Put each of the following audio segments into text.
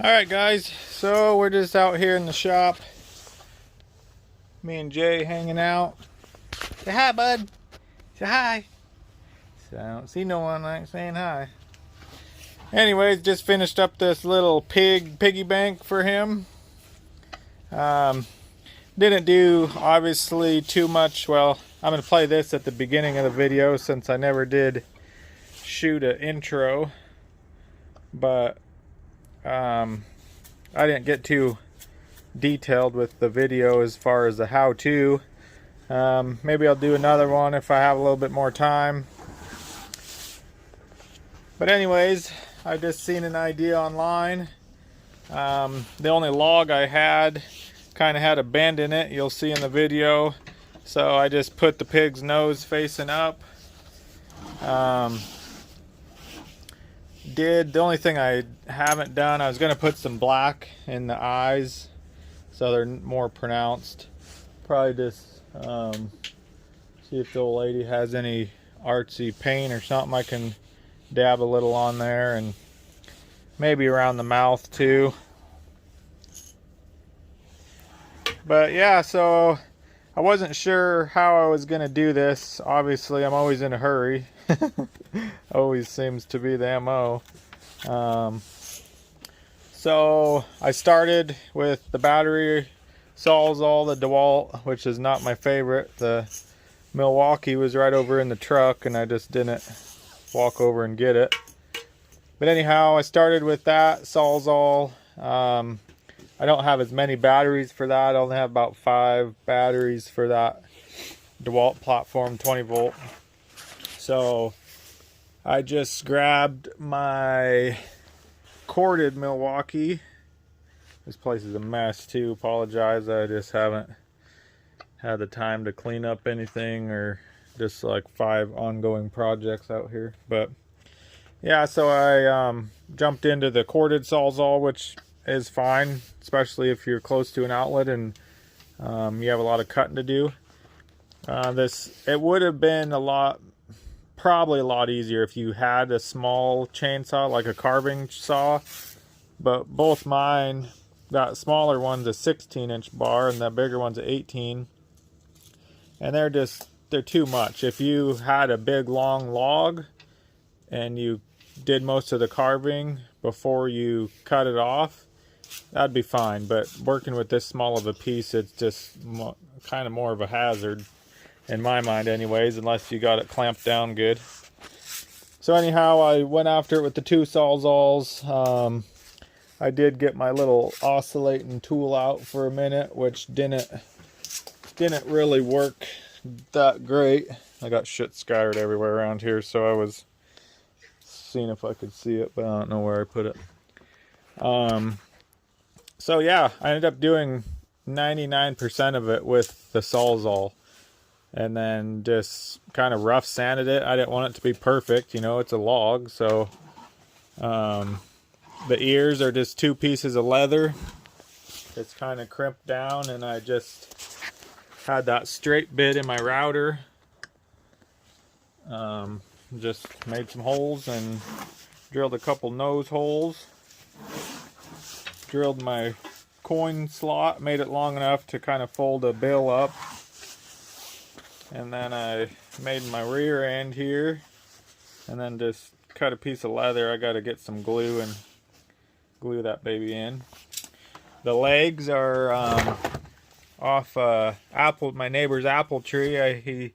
Alright guys, so we're just out here in the shop. Me and Jay hanging out. Say hi, bud. Say hi. So I don't see no one like saying hi. Anyways, just finished up this little piggy bank for him. Didn't do obviously too much. Well, I'm going to play this at the beginning of the video since I never did shoot an intro. But I didn't get too detailed with the video as far as the how-to. Maybe I'll do another one if I have a little bit more time. But anyways, I just seen an idea online. The only log I had kind of had a bend in it, you'll see in the video. So I just put the pig's nose facing up. The only thing I haven't done, I was going to put some black in the eyes so they're more pronounced. Probably just see if the old lady has any artsy paint or something I can dab a little on there, and maybe around the mouth too. But yeah, so I wasn't sure how I was going to do this. Obviously, I'm always in a hurry. Always seems to be the MO. So I started with the battery Sawzall, the DeWalt, which is not my favorite. The Milwaukee was right over in the truck and I just didn't walk over and get it. But anyhow, I started with that Sawzall. I don't have as many batteries for that. I only have about 5 batteries for that DeWalt platform 20 volt. So I just grabbed my corded Milwaukee. This place is a mess too. Apologize, I just haven't had the time to clean up anything, or just like 5 ongoing projects out here. But yeah, so I jumped into the corded Sawzall, which is fine, especially if you're close to an outlet and you have a lot of cutting to do. It would have been probably a lot easier if you had a small chainsaw, like a carving saw. But both mine, that smaller one's a 16-inch bar and that bigger one's an 18. And they're too much. If you had a big long log and you did most of the carving before you cut it off, that'd be fine. But working with this small of a piece, it's just kind of more of a hazard, in my mind anyways, unless you got it clamped down good. So anyhow, I went after it with the 2 Sawzalls. I did get my little oscillating tool out for a minute, which didn't really work that great. I got shit scattered everywhere around here, so I was seeing if I could see it, but I don't know where I put it. So yeah, I ended up doing 99% of it with the Sawzall. And then just kind of rough sanded it. I didn't want it to be perfect, you know, it's a log. So the ears are just 2 pieces of leather. It's kind of crimped down, and I just had that straight bit in my router. Just made some holes and drilled a couple nose holes. Drilled my coin slot, made it long enough to kind of fold a bill up. And then I made my rear end here, and then just cut a piece of leather. I got to get some glue and glue that baby in. The legs are off my neighbor's apple tree. He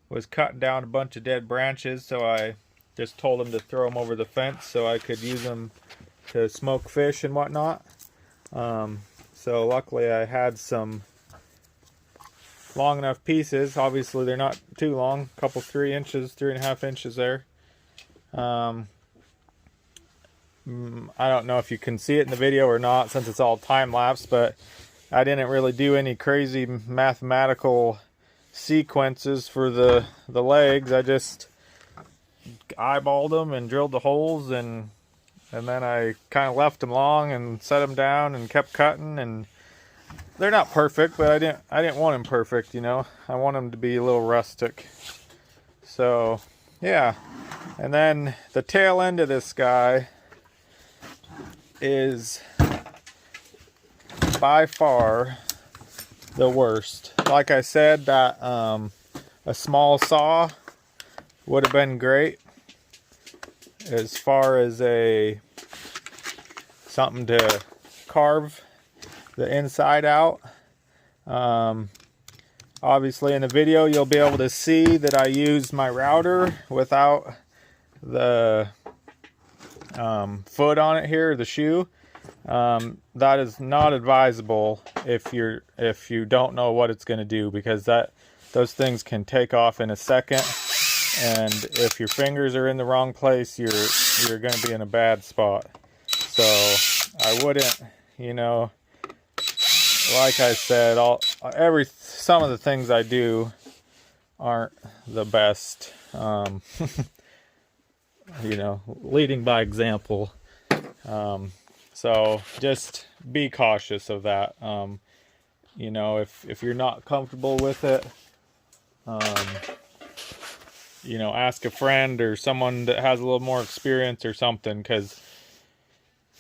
was cutting down a bunch of dead branches, so I just told him to throw them over the fence so I could use them to smoke fish and whatnot. So luckily I had some long enough pieces. Obviously they're not too long, a couple 3.5 inches there. I don't know if you can see it in the video or not, since it's all time-lapse, but I didn't really do any crazy mathematical sequences for the legs. I just eyeballed them and drilled the holes, and then I kind of left them long and set them down and kept cutting. And they're not perfect, but I didn't want them perfect, you know. I want them to be a little rustic. So, yeah. And then the tail end of this guy is by far the worst. Like I said, that a small saw would have been great as far as something to carve the inside out. Obviously in the video you'll be able to see that I used my router without the foot on it here, the shoe. That is not advisable if you don't know what it's going to do, because those things can take off in a second, and if your fingers are in the wrong place, you're going to be in a bad spot. So I wouldn't, you know, like I said, some of the things I do aren't the best. You know, leading by example. So just be cautious of that. You know, if you're not comfortable with it, you know, ask a friend or someone that has a little more experience or something, because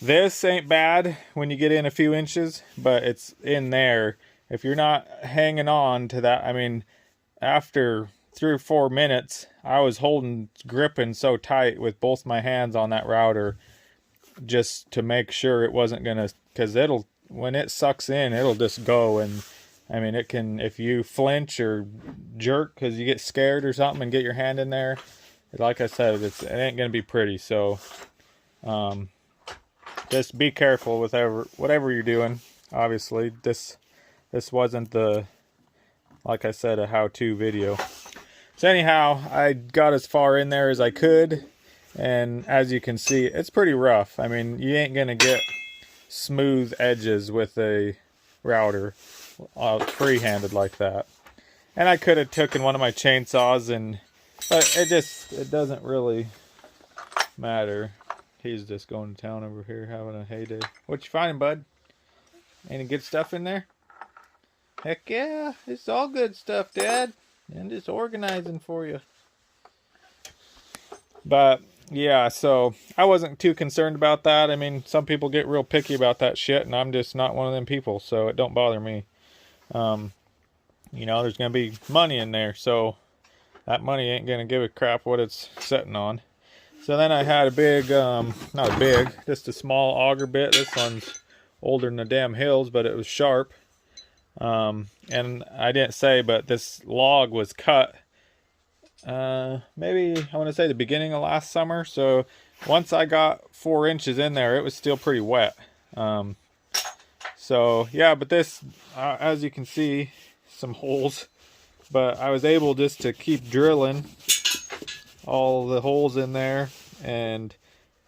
this ain't bad when you get in a few inches, but it's in there. If you're not hanging on to that, I mean, after 3 or 4 minutes, I was gripping so tight with both my hands on that router, just to make sure it wasn't gonna, because when it sucks in, it'll just go. And I mean, it can, if you flinch or jerk because you get scared or something and get your hand in there, like I said, it ain't gonna be pretty. So just be careful with whatever you're doing. Obviously this wasn't like I said, a how-to video. So anyhow, I got as far in there as I could, and as you can see, it's pretty rough. I mean, you ain't gonna get smooth edges with a router free-handed like that. And I could have taken one of my chainsaws, but it doesn't really matter. He's just going to town over here having a heyday. What you finding, bud? Any good stuff in there? Heck yeah, it's all good stuff, Dad. I'm just organizing for you. But yeah, so I wasn't too concerned about that. I mean, some people get real picky about that shit, and I'm just not one of them people, so it don't bother me. You know, there's gonna be money in there, so that money ain't gonna give a crap what it's sitting on. So then I had a big, just a small auger bit. This one's older than the damn hills, but it was sharp. And I didn't say, but this log was cut, maybe I want to say the beginning of last summer. So once I got 4 inches in there, it was still pretty wet. So yeah, but this, as you can see, some holes, but I was able just to keep drilling all the holes in there, and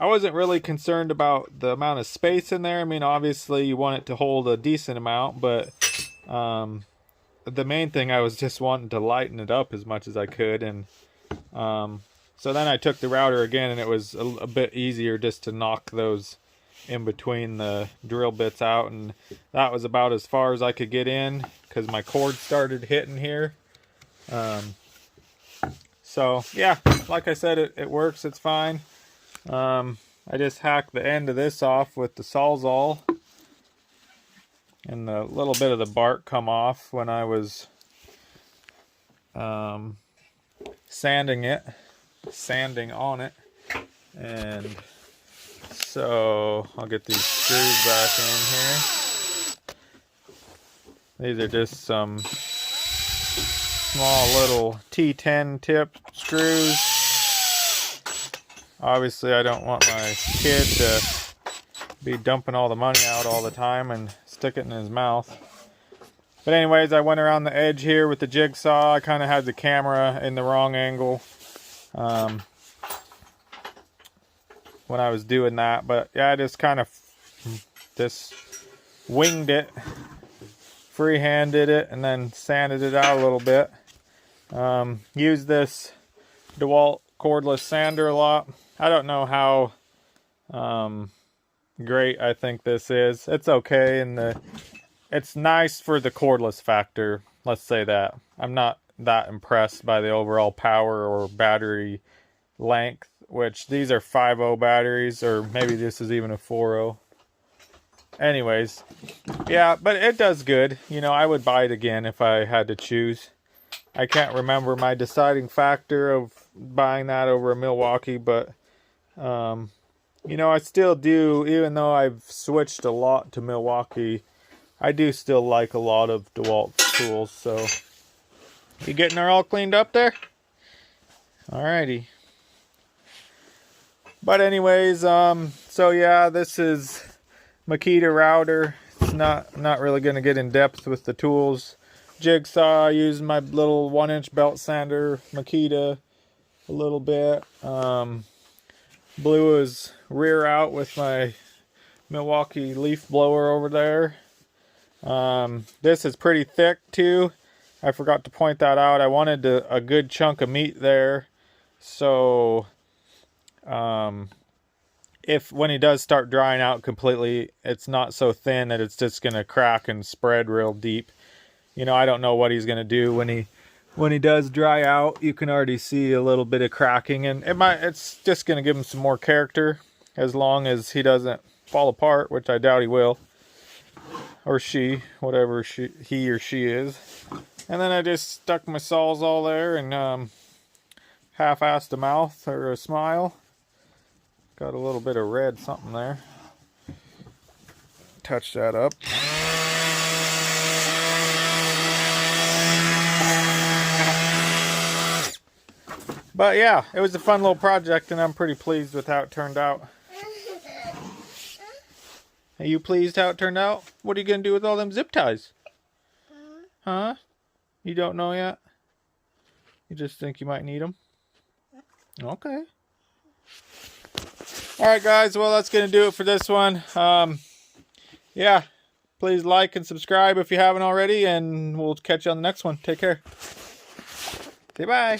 I wasn't really concerned about the amount of space in there. I mean, obviously you want it to hold a decent amount, but the main thing, I was just wanting to lighten it up as much as I could. And so then I took the router again, and it was a bit easier just to knock those in between the drill bits out, and that was about as far as I could get in because my cord started hitting here. So yeah, like I said, it works, it's fine. I just hacked the end of this off with the Sawzall, and the little bit of the bark come off when I was sanding on it. And so I'll get these screws back in here. These are just some small little T10 tip screws. Obviously I don't want my kid to be dumping all the money out all the time and stick it in his mouth. But anyways, I went around the edge here with the jigsaw. I kind of had the camera in the wrong angle when I was doing that. But yeah, I just kind of just winged it, free-handed it, and then sanded it out a little bit. Used this DeWalt cordless sander a lot. I don't know how great I think this is. It's okay, and it's nice for the cordless factor, let's say that. I'm not that impressed by the overall power or battery length, which these are 5.0 batteries, or maybe this is even a 4.0. anyways, yeah, but it does good. You know, I would buy it again if I had to choose. I can't remember my deciding factor of buying that over a Milwaukee, but you know, I still do, even though I've switched a lot to Milwaukee, I do still like a lot of DeWalt tools. So, you getting her all cleaned up there? Alrighty. But anyways, so yeah, this is Makita router. It's not really going to get in depth with the tools. Jigsaw, using my little 1-inch belt sander, Makita, a little bit. Blew his rear out with my Milwaukee leaf blower over there. This is pretty thick too. I forgot to point that out. I wanted a good chunk of meat there. So, if when he does start drying out completely, it's not so thin that it's just going to crack and spread real deep. You know, I don't know what he's going to do when he does dry out. You can already see a little bit of cracking, and it's just going to give him some more character as long as he doesn't fall apart, which I doubt he will. Or she, whatever he or she is. And then I just stuck my Sawzall there and half-assed a mouth or a smile. Got a little bit of red something there. Touch that up. But yeah, it was a fun little project and I'm pretty pleased with how it turned out. Are you pleased how it turned out? What are you going to do with all them zip ties? Huh? You don't know yet? You just think you might need them? Okay. Alright guys, well that's going to do it for this one. Yeah, please like and subscribe if you haven't already, and we'll catch you on the next one. Take care. Say bye.